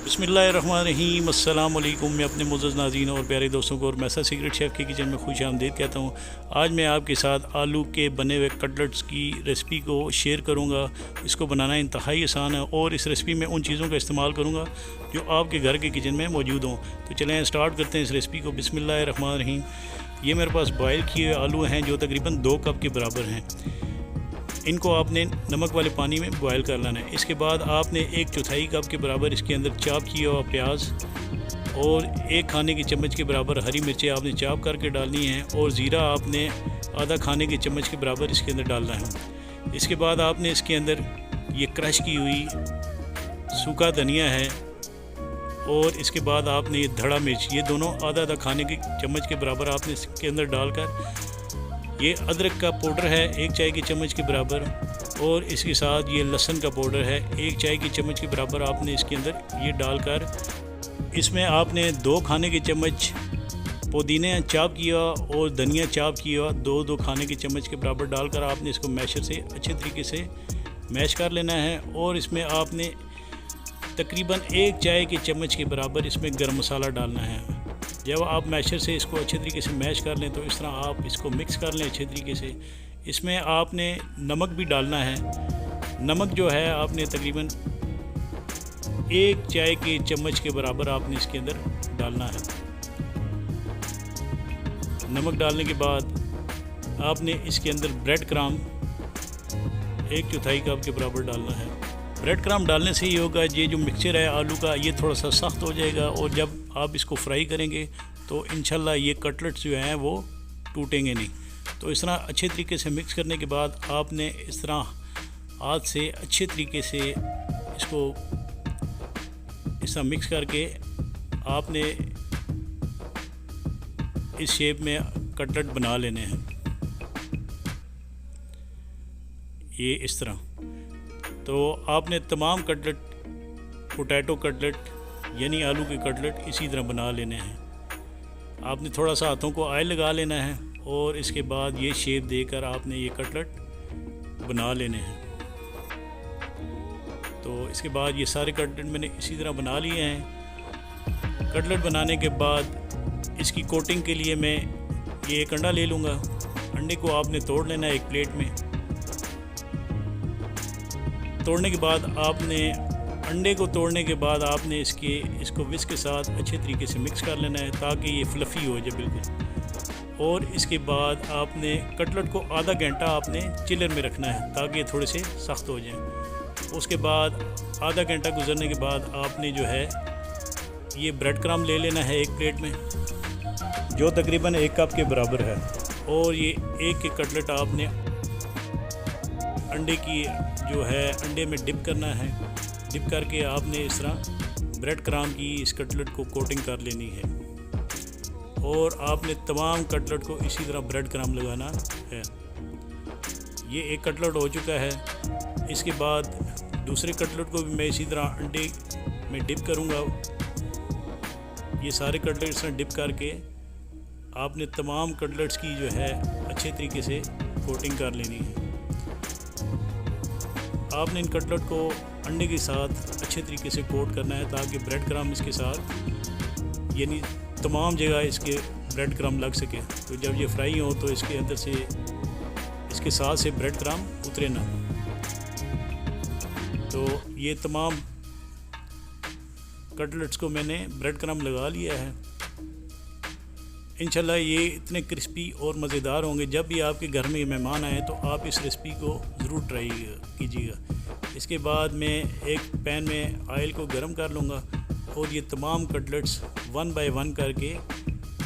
बिस्मिल्लाहिर्रहमानिर्रहीम अस्सलाम वालेकुम। मैं अपने मुअज़्ज़ज़ नाज़रीन और प्यारे दोस्तों को और मैसा सीक्रेट शेफ़ के किचन में खुश आमदीद कहता हूँ। आज मैं आपके साथ आलू के बने हुए कटलेट्स की रेसिपी को शेयर करूँगा। इसको बनाना इंतहाई आसान है और इस रेसिपी में उन चीज़ों का इस्तेमाल करूँगा जो आपके घर के किचन में मौजूद हों। तो चलें स्टार्ट करते हैं इस रेसिपी को। बिस्मिल्लाहिर्रहमानिर्रहीम। ये मेरे पास बॉयल किए हुए आलू हैं जो तकरीबन 2 कप के बराबर हैं। इनको आपने नमक वाले पानी में बॉयल कर लेना है। इसके बाद आपने 1/4 कप के बराबर इसके अंदर चॉप किया हुआ प्याज और 1 खाने के चम्मच के बराबर हरी मिर्चें आपने चॉप करके डालनी है और ज़ीरा आपने आधा खाने के चम्मच के बराबर इसके अंदर डालना है। इसके बाद आपने इसके अंदर ये क्रश की हुई सूखा धनिया है और इसके बाद आपने ये धड़ा मिर्च, ये दोनों आधा खाने के चम्मच के बराबर आपने इसके अंदर डालकर, ये अदरक का पाउडर है 1 चाय की चम्मच के बराबर और इसके साथ ये लहसुन का पाउडर है 1 चाय की चम्मच के बराबर आपने इसके अंदर ये डालकर, इसमें आपने 2 खाने के चम्मच पुदीना चॉप किया और धनिया चॉप किया 2 खाने के चम्मच के बराबर डालकर आपने इसको मैशर से अच्छे तरीके से मैश कर लेना है। और इसमें आपने तकरीबन 1 चाय के चम्मच के बराबर इसमें गरम मसाला डालना है। जब आप मैशर से इसको अच्छे तरीके से मैश कर लें तो इस तरह आप इसको मिक्स कर लें अच्छे तरीके से। इसमें आपने नमक भी डालना है। नमक जो है आपने तकरीबन 1 चाय के चम्मच के बराबर आपने इसके अंदर डालना है। नमक डालने के बाद आपने इसके अंदर ब्रेड क्रम्ब 1/4 कप के बराबर डालना है। ब्रेड क्रम्ब डालने से ये होगा, ये जो मिक्सचर है आलू का ये थोड़ा सा सख्त हो जाएगा और जब आप इसको फ्राई करेंगे तो इंशाल्लाह ये कटलेट्स जो हैं वो टूटेंगे नहीं। तो इस तरह अच्छे तरीके से मिक्स करने के बाद आपने इस तरह हाथ से अच्छे तरीके से इसको इस तरह मिक्स करके आपने इस शेप में कटलेट बना लेने हैं, ये इस तरह। तो आपने तमाम कटलेट, पोटैटो कटलेट यानी आलू के कटलेट इसी तरह बना लेने हैं। आपने थोड़ा सा हाथों को ऑयल लगा लेना है और इसके बाद ये शेप देकर आपने ये कटलेट बना लेने हैं। तो इसके बाद ये सारे कटलेट मैंने इसी तरह बना लिए हैं। कटलेट बनाने के बाद इसकी कोटिंग के लिए मैं ये एक अंडा ले लूँगा। अंडे को आपने तोड़ लेना है एक प्लेट में। तोड़ने के बाद आपने अंडे को तोड़ने के बाद आपने इसको विस्क के साथ अच्छे तरीके से मिक्स कर लेना है ताकि ये फ्लफ़ी हो जाए बिल्कुल। और इसके बाद आपने कटलेट को आधा घंटा आपने चिलर में रखना है ताकि ये थोड़े से सख्त हो जाएं। उसके बाद आधा घंटा गुजरने के बाद आपने जो है ये ब्रेड क्रम्ब ले लेना है एक प्लेट में जो तकरीबन 1 कप के बराबर है। और ये एक कटलेट आपने अंडे की जो है अंडे में डिप करना है। डिप करके आपने इस तरह ब्रेड क्रम्ब की इस कटलेट को कोटिंग कर लेनी है और आपने तमाम कटलेट को इसी तरह ब्रेड क्रम्ब लगाना है। ये एक कटलेट हो चुका है। इसके बाद दूसरे कटलेट को भी मैं इसी तरह अंडे में डिप करूँगा। ये सारे कटलेट इस तरह डिप करके आपने तमाम कटलेट्स की जो है अच्छे तरीके से कोटिंग कर लेनी है। आपने इन कटलेट को अंडे के साथ अच्छे तरीके से कोट करना है ताकि ब्रेड क्रम्ब इसके साथ यानी तमाम जगह इसके ब्रेड क्रम्ब लग सके। तो जब ये फ्राई हो तो इसके अंदर से इसके साथ से ब्रेड क्रम्ब उतरे ना। तो ये तमाम कटलेट्स को मैंने ब्रेड क्रम्ब लगा लिया है। इंशाल्लाह ये इतने क्रिस्पी और मज़ेदार होंगे। जब भी आपके घर में मेहमान आए तो आप इस रेसिपी को ज़रूर ट्राई कीजिएगा। इसके बाद मैं एक पैन में ऑयल को गर्म कर लूँगा और ये तमाम कटलेट्स 1 बाय 1 करके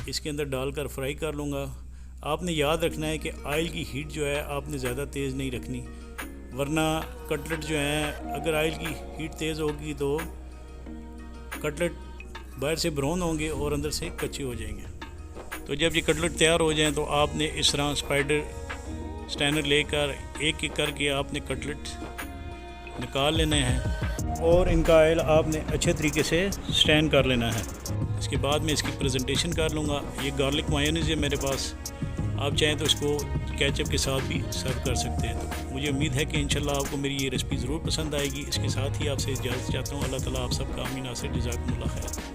इसके अंदर डालकर फ्राई कर लूँगा। आपने याद रखना है कि ऑयल की हीट जो है आपने ज़्यादा तेज़ नहीं रखनी, वरना कटलेट जो हैं अगर ऑयल की हीट तेज़ होगी तो कटलेट बाहर से ब्राउन होंगे और अंदर से कच्चे हो जाएंगे। तो जब ये कटलेट तैयार हो जाएं तो आपने इस तरह स्पाइडर स्टैनर लेकर एक एक करके आपने कटलेट निकाल लेने हैं और इनका ऑयल आपने अच्छे तरीके से स्टैन कर लेना है। इसके बाद मैं इसकी प्रेजेंटेशन कर लूँगा। ये गार्लिक मायोनीज़ है मेरे पास। आप चाहें तो इसको केचप के साथ भी सर्व कर सकते हैं। तो मुझे उम्मीद है कि इंशाल्लाह आपको मेरी ये रेसिपी ज़रूर पसंद आएगी। इसके साथ ही आपसे इजाज़त चाहता हूँ। अल्लाह ताला आप सबका आमीन नासिर जज़ाकुमुल्लाह खैर।